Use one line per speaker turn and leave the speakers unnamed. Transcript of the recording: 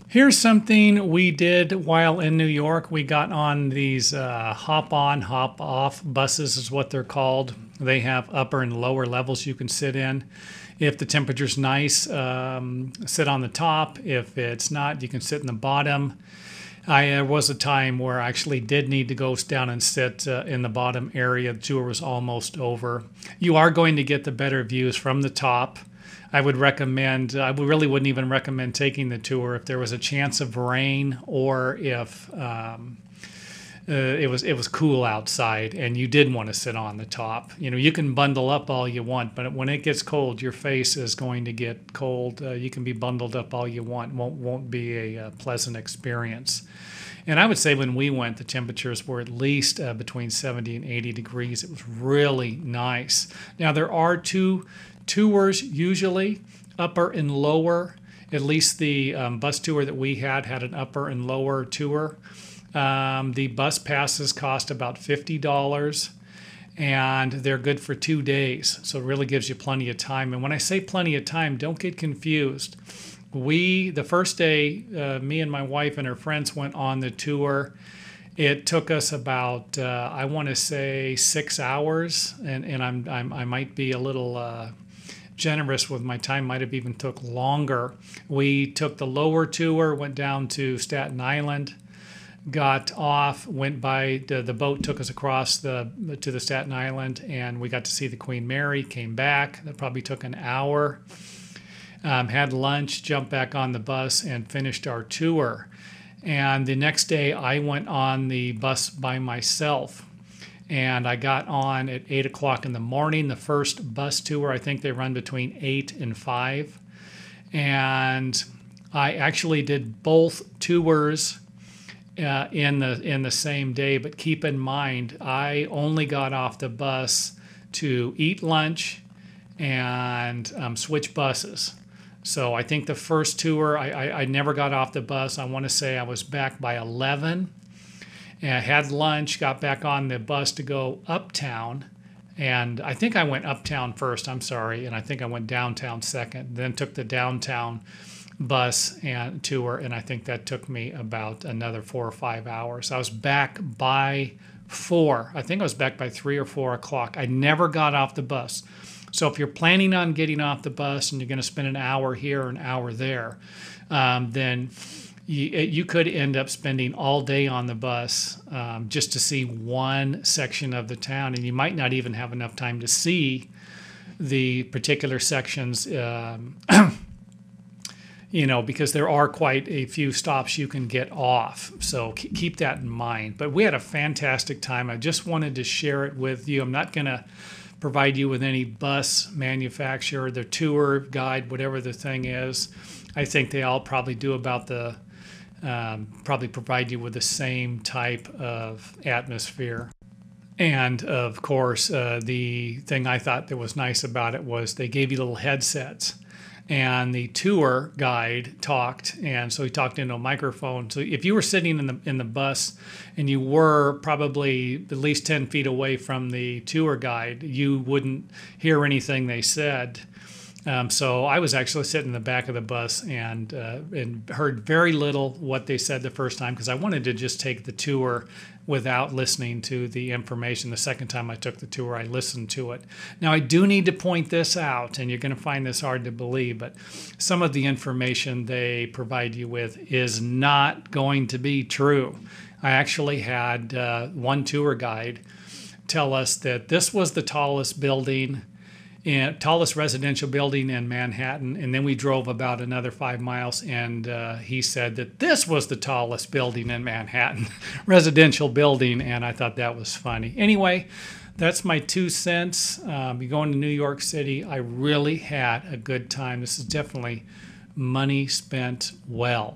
Here's something we did while in New York. We got on these hop on, hop off buses, is what they're called. They have upper and lower levels you can sit in. If the temperature's nice, sit on the top. If it's not, you can sit in the bottom. There was a time where I actually did need to go down and sit in the bottom area. The tour was almost over. You are going to get the better views from the top. I would recommend, I really wouldn't even recommend taking the tour if there was a chance of rain or if it was cool outside and you did want to sit on the top. You know, you can bundle up all you want, but when it gets cold, your face is going to get cold. You can be bundled up all you want. Won't be a pleasant experience. And I would say when we went, the temperatures were at least between 70 and 80 degrees. It was really nice. Now, there are two tours usually, upper and lower. At least the bus tour that we had an upper and lower tour. The bus passes cost about $50 and they're good for 2 days. So it really gives you plenty of time. And when I say plenty of time, don't get confused. The first day, me and my wife and her friends went on the tour. It took us about, I want to say 6 hours, and I might be a little generous with my time, might have even took longer. We took the lower tour, went down to Staten Island, got off, went by, the boat took us across to the Staten Island, and we got to see the Queen Mary, came back. That probably took an hour. Had lunch, jumped back on the bus, and finished our tour. And the next day, I went on the bus by myself. And I got on at 8 o'clock in the morning. The first bus tour, I think they run between 8 and 5. And I actually did both tours in the same day. But keep in mind, I only got off the bus to eat lunch and switch buses. So I think the first tour, I never got off the bus. I want to say I was back by 11. And I had lunch, got back on the bus to go uptown. And I think I went uptown first, I'm sorry. And I think I went downtown second. Then took the downtown bus and tour. And I think that took me about another 4 or 5 hours. I was back by 4. I think I was back by 3 or 4 o'clock. I never got off the bus. So if you're planning on getting off the bus and you're going to spend an hour here or an hour there, then you could end up spending all day on the bus just to see one section of the town, and you might not even have enough time to see the particular sections, because there are quite a few stops you can get off. So keep that in mind. But we had a fantastic time. I just wanted to share it with you. I'm not going to provide you with any bus manufacturer, the tour guide, whatever the thing is. I think they all probably do about probably provide you with the same type of atmosphere. And of course, the thing I thought that was nice about it was they gave you little headsets. And the tour guide talked, and so he talked into a microphone. So if you were sitting in the bus and you were probably at least 10 feet away from the tour guide, you wouldn't hear anything they said. So I was actually sitting in the back of the bus and heard very little what they said the first time because I wanted to just take the tour without listening to the information. The second time I took the tour, I listened to it. Now, I do need to point this out, and you're going to find this hard to believe, but some of the information they provide you with is not going to be true. I actually had one tour guide tell us that this was the tallest residential building in Manhattan, and then we drove about another 5 miles, and he said that this was the tallest building in Manhattan, residential building, and I thought that was funny. Anyway, that's my 2 cents. You're going to New York City. I really had a good time. This is definitely money spent well.